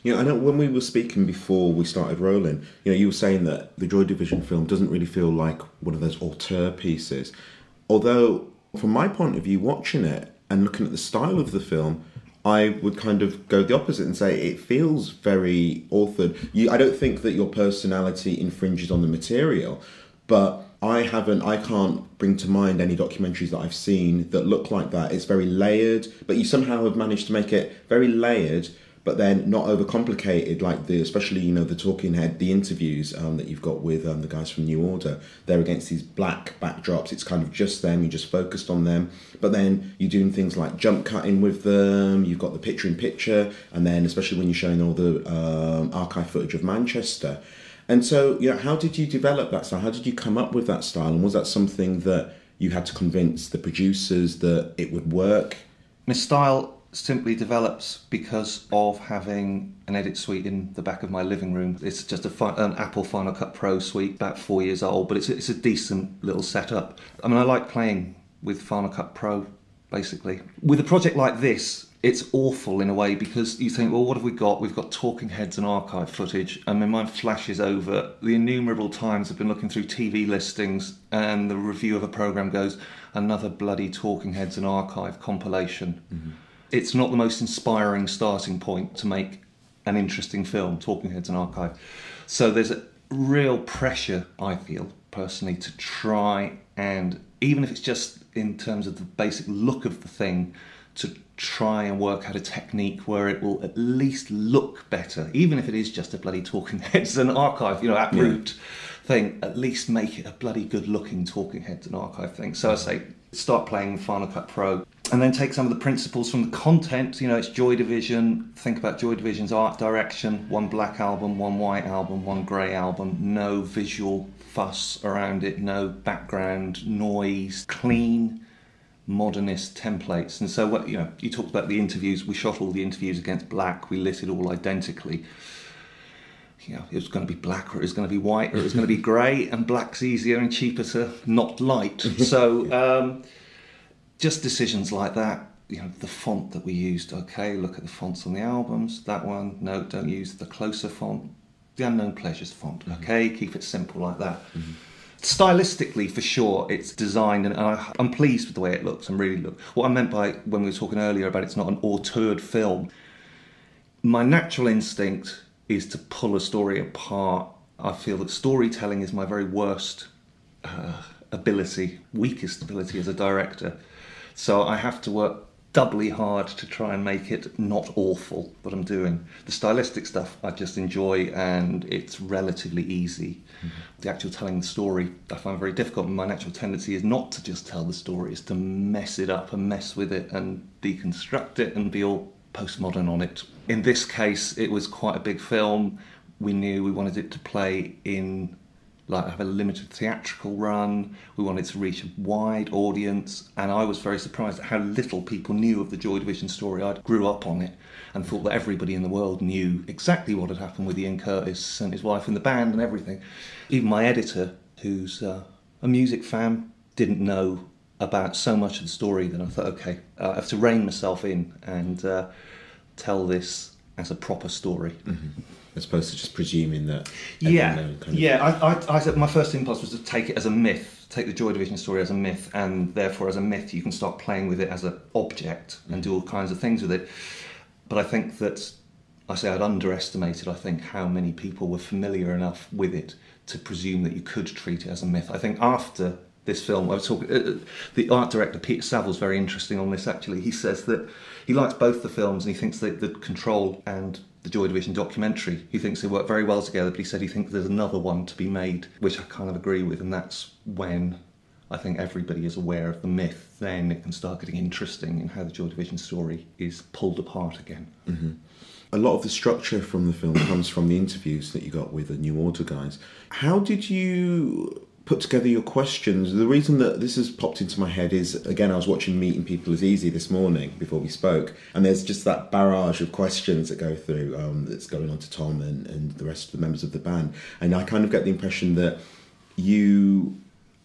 You know, I know when we were speaking before we started rolling, you know, you were saying that the Joy Division film doesn't really feel like one of those auteur pieces. Although, from my point of view, watching it and looking at the style of the film, I would kind of go the opposite and say it feels very authored. I don't think that your personality infringes on the material, but I can't bring to mind any documentaries that I've seen that look like that. It's very layered, but you somehow have managed to make it very layered, but then not overcomplicated, like especially, you know, the talking head, the interviews that you've got with the guys from New Order. They're against these black backdrops. It's kind of just them. You just focused on them. But then you're doing things like jump cutting with them. You've got the picture-in-picture. And then especially when you're showing all the archive footage of Manchester. And so, you know, how did you develop that style? How did you come up with that style? And was that something that you had to convince the producers that it would work? My style simply develops because of having an edit suite in the back of my living room. It's just an Apple Final Cut Pro suite, about 4 years old, but it's a decent little setup. I mean, I like playing with Final Cut Pro, basically. With a project like this, it's awful in a way because you think, well, what have we got? We've got talking heads and archive footage, and my mind flashes over the innumerable times I've been looking through TV listings and the review of a programme goes, another bloody talking heads and archive compilation. Mm-hmm. It's not the most inspiring starting point to make an interesting film, Talking Heads and Archive. So there's a real pressure, I feel, personally, to try and, even if it's just in terms of the basic look of the thing, to try and work out a technique where it will at least look better, even if it is just a bloody Talking Heads and Archive, you know, at-root thing, at least make it a bloody good-looking Talking Heads and Archive thing. So I say, start playing with Final Cut Pro, and then take some of the principles from the content. You know, it's Joy Division. Think about Joy Division's art direction. One black album, one white album, one grey album. No visual fuss around it. No background noise. Clean, modernist templates. And so, what, you know, you talked about the interviews. We shot all the interviews against black. We lit it all identically. You know, it was going to be black, or it was going to be white, or it was going to be grey, and black's easier and cheaper to not light. So just decisions like that. You know, the font that we used. Okay, look at the fonts on the albums. That one, no, don't use the closer font. The Unknown Pleasures font. Okay, keep it simple like that. Mm-hmm. Stylistically, for sure, it's designed, and I'm pleased with the way it looks. I'm really what I meant by when we were talking earlier about it's not an auteured film. My natural instinct is to pull a story apart. I feel that storytelling is my very worst weakest ability as a director. So I have to work doubly hard to try and make it not awful, what I'm doing. The stylistic stuff I just enjoy, and it's relatively easy. Mm-hmm. The actual telling the story I find very difficult, and my natural tendency is not to just tell the story, it's to mess it up and mess with it and deconstruct it and be all postmodern on it. In this case, it was quite a big film. We knew we wanted it to play in, like, have a limited theatrical run. We wanted to reach a wide audience, and I was very surprised at how little people knew of the Joy Division story. I grew up on it and thought that everybody in the world knew exactly what had happened with Ian Curtis and his wife in the band and everything. Even my editor, who's a music fan, didn't know about so much of the story that I thought, okay, I have to rein myself in and tell this as a proper story. Mm-hmm. As opposed to just presuming that... I said my first impulse was to take it as a myth, take the Joy Division story as a myth, and therefore as a myth you can start playing with it as an object and do all kinds of things with it. But I think that, I'd underestimated, how many people were familiar enough with it to presume that you could treat it as a myth. I think after this film, I was talking, the art director Peter Saville's very interesting on this actually. He says that he likes both the films, and he thinks that the Control and the Joy Division documentary, he thinks they work very well together, but he said he thinks there's another one to be made, which I kind of agree with, and that's when I think everybody is aware of the myth. Then it can start getting interesting in how the Joy Division story is pulled apart again. Mm-hmm. A lot of the structure from the film comes from the interviews that you got with the New Order guys. How did you put together your questions? The reason that this has popped into my head is, again, I was watching Meeting People Is Easy this morning before we spoke, and there's just that barrage of questions that go through that's going on to Tom and the rest of the members of the band. And I kind of get the impression that you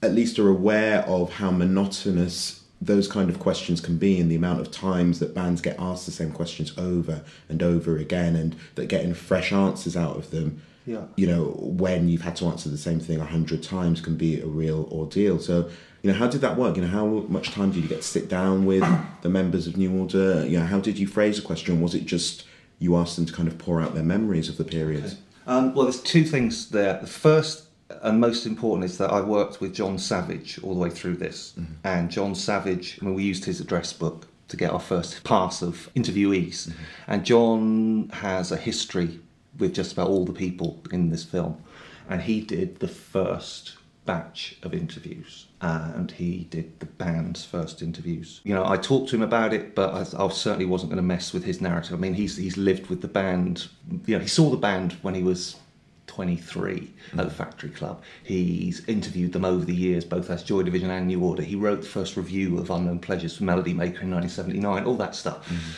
at least are aware of how monotonous those kind of questions can be, and the amount of times that bands get asked the same questions over and over again, and that getting fresh answers out of them, when you've had to answer the same thing 100 times, can be a real ordeal. So, how did that work? How much time did you get to sit down with the members of New Order? How did you phrase a question? Was it just you asked them to kind of pour out their memories of the period? Well, there's two things there. The first and most important is that I worked with John Savage all the way through this. Mm-hmm. And John Savage, we used his address book to get our first pass of interviewees. Mm-hmm. And John has a history with just about all the people in this film. And he did the first batch of interviews, and he did the band's first interviews. I talked to him about it, but I certainly wasn't going to mess with his narrative. I mean, he's lived with the band. He saw the band when he was 23 at the Factory Club. He's interviewed them over the years, both as Joy Division and New Order. He wrote the first review of Unknown Pleasures for Melody Maker in 1979, all that stuff. Mm-hmm.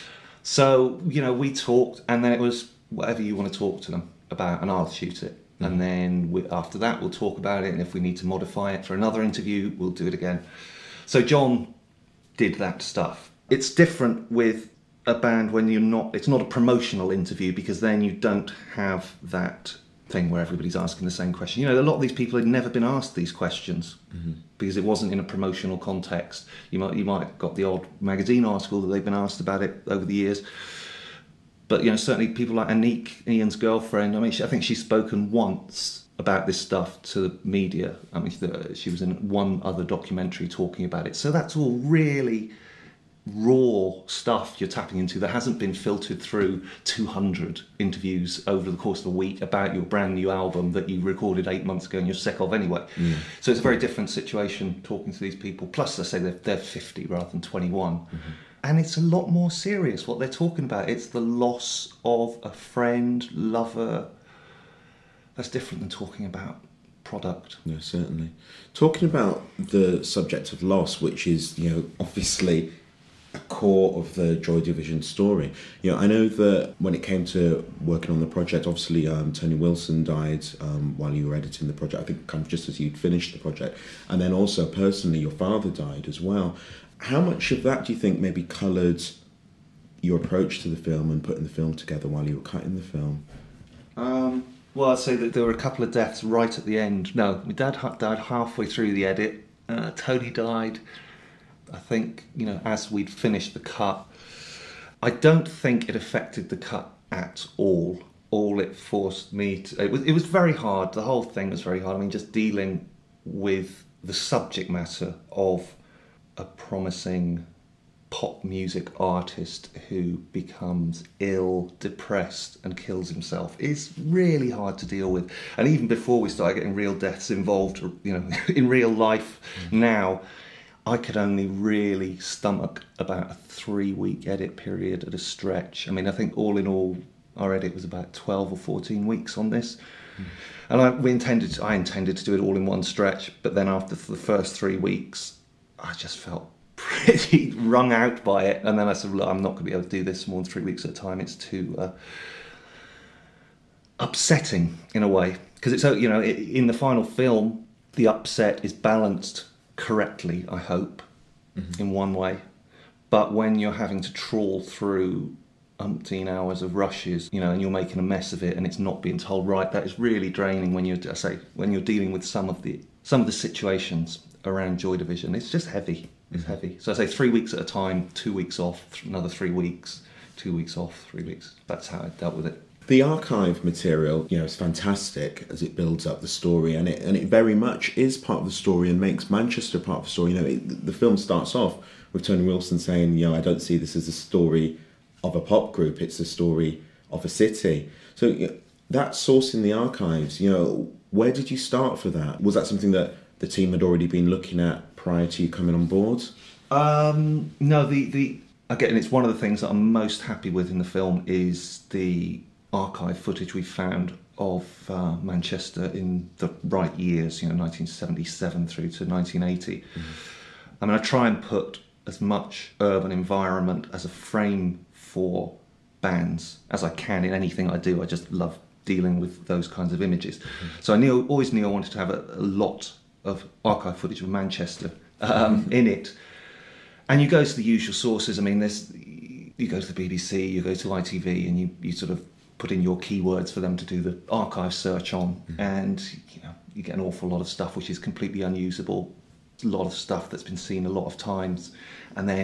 So, we talked, and then it was whatever you want to talk to them about, and I'll shoot it. And then after that, we'll talk about it, and if we need to modify it for another interview, we'll do it again. So John did that stuff. It's different with a band when it's not a promotional interview, because then you don't have that thing where everybody's asking the same question. A lot of these people had never been asked these questions because it wasn't in a promotional context. You might have got the odd magazine article that they've been asked about it over the years. But, certainly people like Anique, Ian's girlfriend, I think she's spoken once about this stuff to the media. She was in one other documentary talking about it. So that's all really raw stuff you're tapping into that hasn't been filtered through 200 interviews over the course of a week about your brand new album that you recorded 8 months ago and you're sick of anyway. Mm. So it's a very different situation talking to these people. Plus, I say they're 50 rather than 21. Mm-hmm. And it's a lot more serious what they're talking about. It's the loss of a friend, lover. That's different than talking about product. No, certainly. Talking about the subject of loss, which is, obviously a core of the Joy Division story. I know that when it came to working on the project, obviously Tony Wilson died while you were editing the project, I think kind of just as you'd finished the project. And then also personally, your father died as well. How much of that do you think maybe coloured your approach to the film and putting the film together while you were cutting the film? Well, I'd say that there were a couple of deaths right at the end. No, my dad died halfway through the edit. Tony died, I think, as we'd finished the cut. I don't think it affected the cut at all. All it forced me to... It was very hard. The whole thing was very hard. Just dealing with the subject matter of a promising pop music artist who becomes ill, depressed and kills himself is really hard to deal with. And even before we started getting real deaths involved, in real life now, I could only really stomach about a 3-week edit period at a stretch. I think all in all, our edit was about 12 or 14 weeks on this. And I intended to do it all in one stretch, but then after the first 3 weeks, I just felt pretty wrung out by it, and then I said, look, I'm not going to be able to do this more than 3 weeks at a time. It's too upsetting in a way, because it's in the final film, the upset is balanced correctly, I hope, in one way, but when you're having to trawl through umpteen hours of rushes, and you're making a mess of it, and it's not being told right, that is really draining when you're dealing with some of the situations around Joy Division. It's just heavy. It's heavy. So I say 3 weeks at a time, 2 weeks off, another 3 weeks, 2 weeks off, 3 weeks. That's how I dealt with it. The archive material, is fantastic as it builds up the story, and it very much is part of the story and makes Manchester part of the story. The film starts off with Tony Wilson saying, I don't see this as a story of a pop group, it's a story of a city. So that source in the archives, where did you start for that? Was that something that the team had already been looking at prior to you coming on board? No, again, it's one of the things that I'm most happy with in the film is the archive footage we found of Manchester in the right years, 1977 through to 1980. I try and put as much urban environment as a frame for bands as I can in anything I do. I just love dealing with those kinds of images. So I always knew I wanted to have a lot of archive footage of Manchester in it. And you go to the usual sources. I mean, you go to the BBC, you go to ITV, and you sort of put in your keywords for them to do the archive search on, and you get an awful lot of stuff which is completely unusable. A lot of stuff that's been seen a lot of times, and then